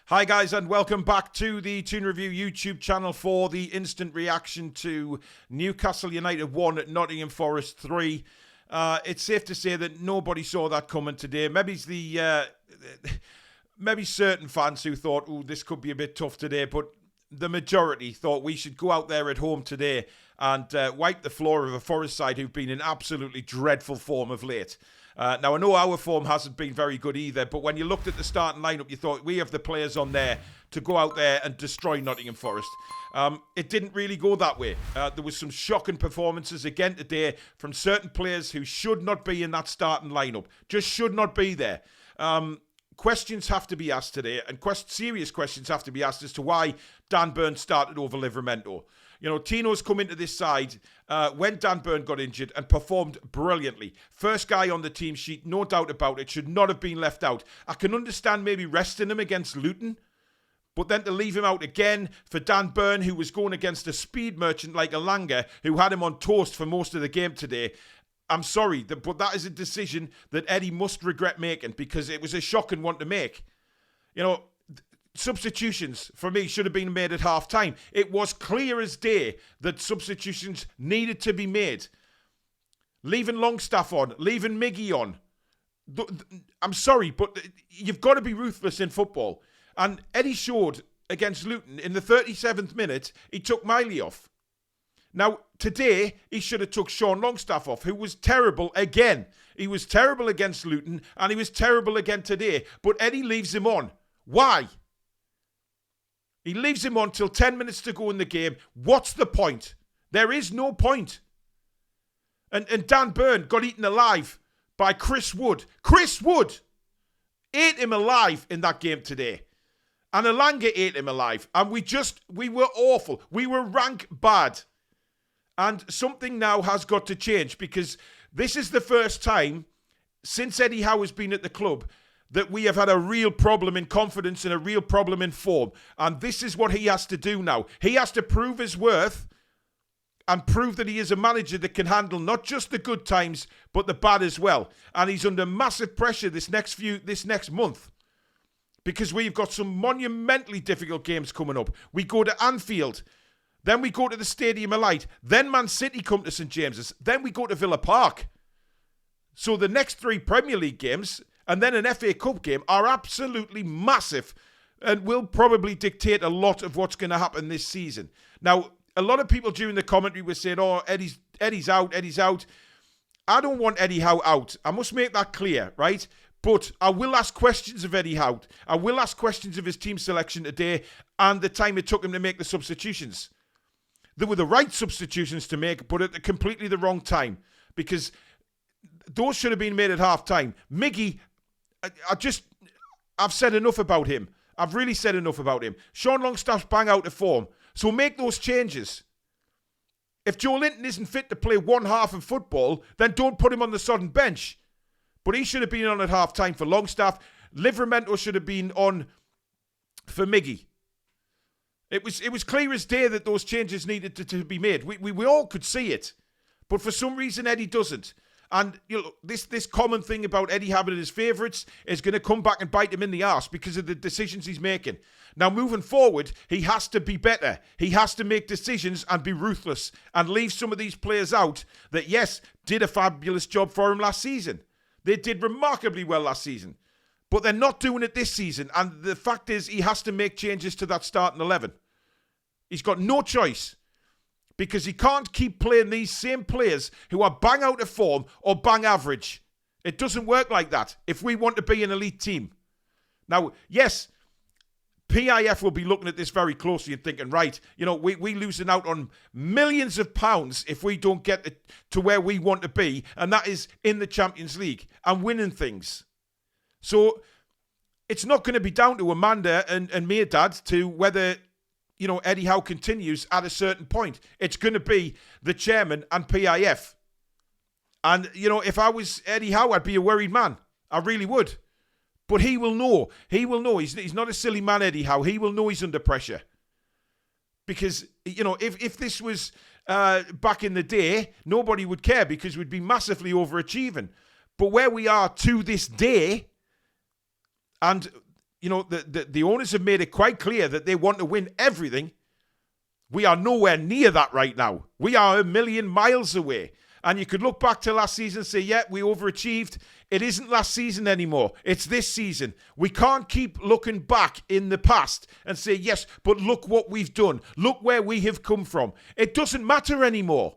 Hi guys, and welcome back to the Toon Review YouTube channel for the instant reaction to Newcastle United 1 at Nottingham Forest 3. It's safe to say that nobody saw that coming today. Maybe certain fans who thought, oh, this could be a bit tough today, but the majority thought we should go out there at home today and wipe the floor of a Forest side who've been in absolutely dreadful form of late. Now, I know our form hasn't been very good either, but when you looked at the starting lineup, you thought we have the players on there to go out there and destroy Nottingham Forest. It didn't really go that way. There was some shocking performances again today from certain players who should not be in that starting lineup. Just should not be there. Questions have to be asked today, and serious questions have to be asked as to why Dan Burn started over Livramento. You know, Tino's come into this side when Dan Burn got injured and performed brilliantly. First guy on the team sheet, no doubt about it, should not have been left out. I can understand maybe resting him against Luton, but then to leave him out again for Dan Burn, who was going against a speed merchant like Elanga, who had him on toast for most of the game today. I'm sorry, but that is a decision that Eddie must regret making because it was a shocking one to make. You know, substitutions, for me, should have been made at half-time. It was clear as day that substitutions needed to be made. Leaving Longstaff on, leaving Miggy on. I'm sorry, but you've got to be ruthless in football. And Eddie showed against Luton, in the 37th minute, he took Miley off. Now, today, he should have took Sean Longstaff off, who was terrible again. He was terrible against Luton, and he was terrible again today. But Eddie leaves him on. Why? He leaves him on till 10 minutes to go in the game. What's the point? There is no point. And Dan Burn got eaten alive by Chris Wood. Chris Wood ate him alive in that game today. And Elanga ate him alive. And we were awful. We were rank bad. And something now has got to change because this is the first time since Eddie Howe has been at the club that we have had a real problem in confidence and a real problem in form. And this is what he has to do now. He has to prove his worth and prove that he is a manager that can handle not just the good times, but the bad as well. And he's under massive pressure this next month because we've got some monumentally difficult games coming up. We go to Anfield. Then we go to the Stadium of Light. Then Man City come to St James's. Then we go to Villa Park. So the next 3 Premier League games and then an FA Cup game are absolutely massive and will probably dictate a lot of what's going to happen this season. Now, a lot of people during the commentary were saying, oh, Eddie's out. I don't want Eddie Howe out. I must make that clear, right? But I will ask questions of Eddie Howe. I will ask questions of his team selection today and the time it took him to make the substitutions. They were the right substitutions to make, but at completely the wrong time. Because those should have been made at half-time. Miggy, I've said enough about him. I've really said enough about him. Sean Longstaff's bang out of form. So make those changes. If Joe Linton isn't fit to play one half of football, then don't put him on the sodden bench. But he should have been on at half-time for Longstaff. Livramento should have been on for Miggy. It was clear as day that those changes needed to be made. We all could see it. But for some reason, Eddie doesn't. And you know, this common thing about Eddie having his favourites is going to come back and bite him in the arse because of the decisions he's making. Now, moving forward, he has to be better. He has to make decisions and be ruthless and leave some of these players out that, yes, did a fabulous job for him last season. They did remarkably well last season. But they're not doing it this season. And the fact is, he has to make changes to that starting 11. He's got no choice because he can't keep playing these same players who are bang out of form or bang average. It doesn't work like that if we want to be an elite team. Now, yes, PIF will be looking at this very closely and thinking, right, you know, we losing out on millions of pounds if we don't get to where we want to be, and that is in the Champions League and winning things. So it's not going to be down to Amanda and Meerdad to whether, you know, Eddie Howe continues at a certain point. It's going to be the chairman and PIF. And, you know, if I was Eddie Howe, I'd be a worried man. I really would. But he will know. He will know. He's not a silly man, Eddie Howe. He will know he's under pressure. Because, you know, if this was back in the day, nobody would care because we'd be massively overachieving. But where we are to this day, and the owners have made it quite clear that they want to win everything. We are nowhere near that right now. We are a million miles away. And you could look back to last season and say, yeah, we overachieved. It isn't last season anymore. It's this season. We can't keep looking back in the past and say, yes, but look what we've done. Look where we have come from. It doesn't matter anymore.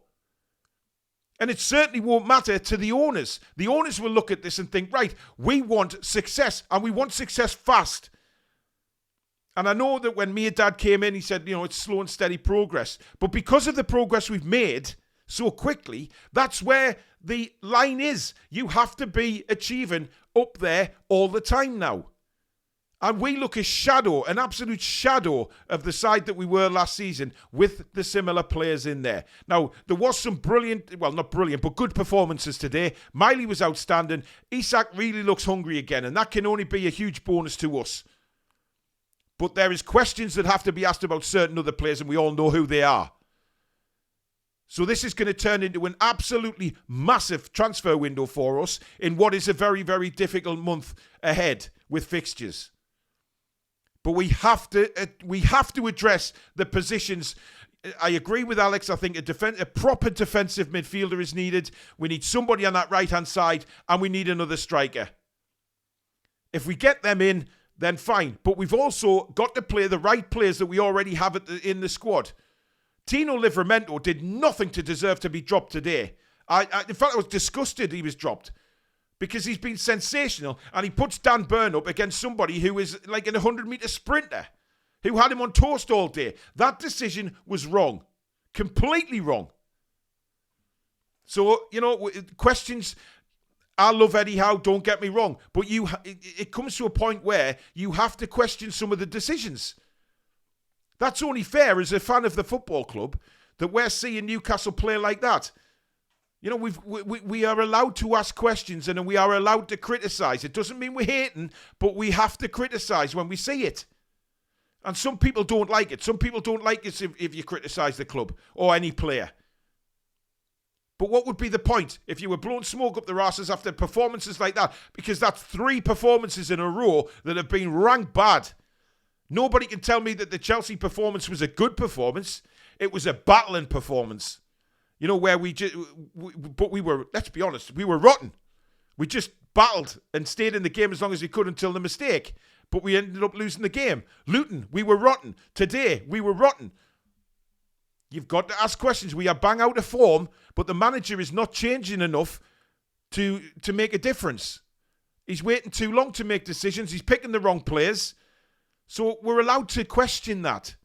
And it certainly won't matter to the owners. The owners will look at this and think, right, we want success, and we want success fast. And I know that when me and Dad came in, he said, it's slow and steady progress. But because of the progress we've made so quickly, that's where the line is. You have to be achieving up there all the time now. And we look an absolute shadow of the side that we were last season with the similar players in there. Now, there was some not brilliant, but good performances today. Miley was outstanding. Isak really looks hungry again, and that can only be a huge bonus to us. But there is questions that have to be asked about certain other players, and we all know who they are. So this is going to turn into an absolutely massive transfer window for us in what is a very, very difficult month ahead with fixtures. But we have to address the positions. I agree with Alex. I think a proper defensive midfielder is needed. We need somebody on that right-hand side, and we need another striker. If we get them in, then fine. But we've also got to play the right players that we already have in the squad. Tino Livramento did nothing to deserve to be dropped today. In fact, I was disgusted he was dropped. Because he's been sensational, and he puts Dan Burn up against somebody who is like an 100-metre sprinter, who had him on toast all day. That decision was wrong. Completely wrong. So, questions, I love Eddie Howe, don't get me wrong, but it comes to a point where you have to question some of the decisions. That's only fair as a fan of the football club that we're seeing Newcastle play like that. We are allowed to ask questions and we are allowed to criticise. It doesn't mean we're hating, but we have to criticise when we see it. And some people don't like it. Some people don't like it if you criticise the club or any player. But what would be the point if you were blowing smoke up their asses after performances like that? Because that's 3 performances in a row that have been ranked bad. Nobody can tell me that the Chelsea performance was a good performance. It was a battling performance. Where but we were, let's be honest, we were rotten. We just battled and stayed in the game as long as we could until the mistake. But we ended up losing the game. Luton, we were rotten. Today, we were rotten. You've got to ask questions. We are bang out of form, but the manager is not changing enough to make a difference. He's waiting too long to make decisions. He's picking the wrong players. So we're allowed to question that.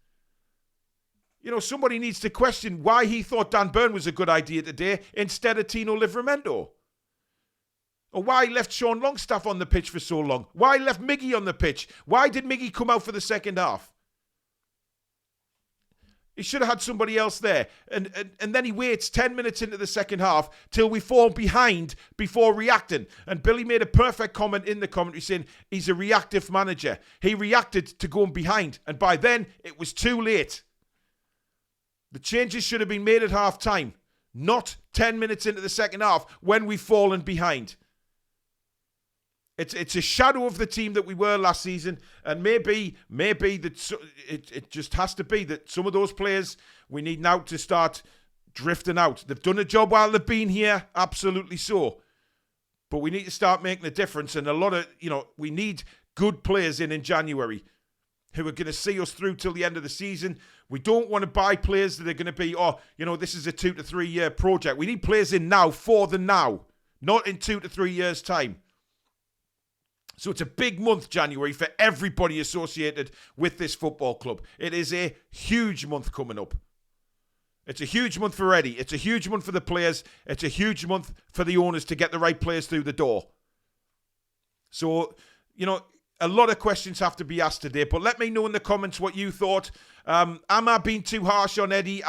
Somebody needs to question why he thought Dan Burn was a good idea today instead of Tino Livramento. Or why he left Sean Longstaff on the pitch for so long. Why he left Miggy on the pitch. Why did Miggy come out for the second half? He should have had somebody else there. And then he waits 10 minutes into the second half till we fall behind before reacting. And Billy made a perfect comment in the commentary saying he's a reactive manager. He reacted to going behind. And by then, it was too late. The changes should have been made at half-time, not 10 minutes into the second half when we've fallen behind. It's a shadow of the team that we were last season, and maybe that it just has to be that some of those players we need now to start drifting out. They've done a job while they've been here, absolutely so. But we need to start making a difference, and a lot of, we need good players in January who are going to see us through till the end of the season. We don't want to buy players that are going to be, this is a 2 to 3 year project. We need players in now for the now, not in 2 to 3 years' time. So it's a big month, January, for everybody associated with this football club. It is a huge month coming up. It's a huge month for Eddie. It's a huge month for the players. It's a huge month for the owners to get the right players through the door. So, a lot of questions have to be asked today, but let me know in the comments what you thought. Am I being too harsh on Eddie?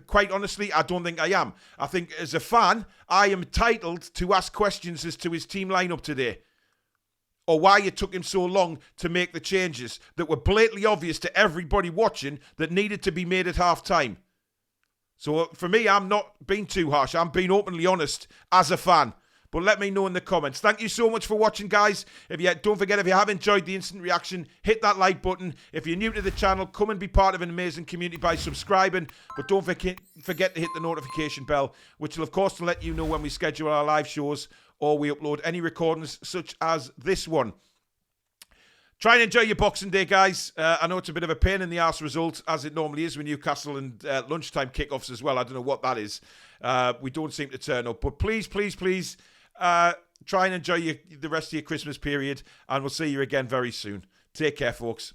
Quite honestly, I don't think I am. I think as a fan, I am entitled to ask questions as to his team lineup today. Or why it took him so long to make the changes that were blatantly obvious to everybody watching that needed to be made at half-time. So for me, I'm not being too harsh. I'm being openly honest as a fan. but let me know in the comments. Thank you so much for watching, guys. Don't forget, if you have enjoyed the instant reaction, hit that like button. If you're new to the channel, come and be part of an amazing community by subscribing, but don't forget to hit the notification bell, which will of course let you know when we schedule our live shows or we upload any recordings such as this one. Try and enjoy your Boxing Day, guys. I know it's a bit of a pain in the arse result, as it normally is with Newcastle and lunchtime kickoffs as well. I don't know what that is. We don't seem to turn up. But please, please, please, try and enjoy the rest of your Christmas period. And we'll see you again very soon. Take care, folks.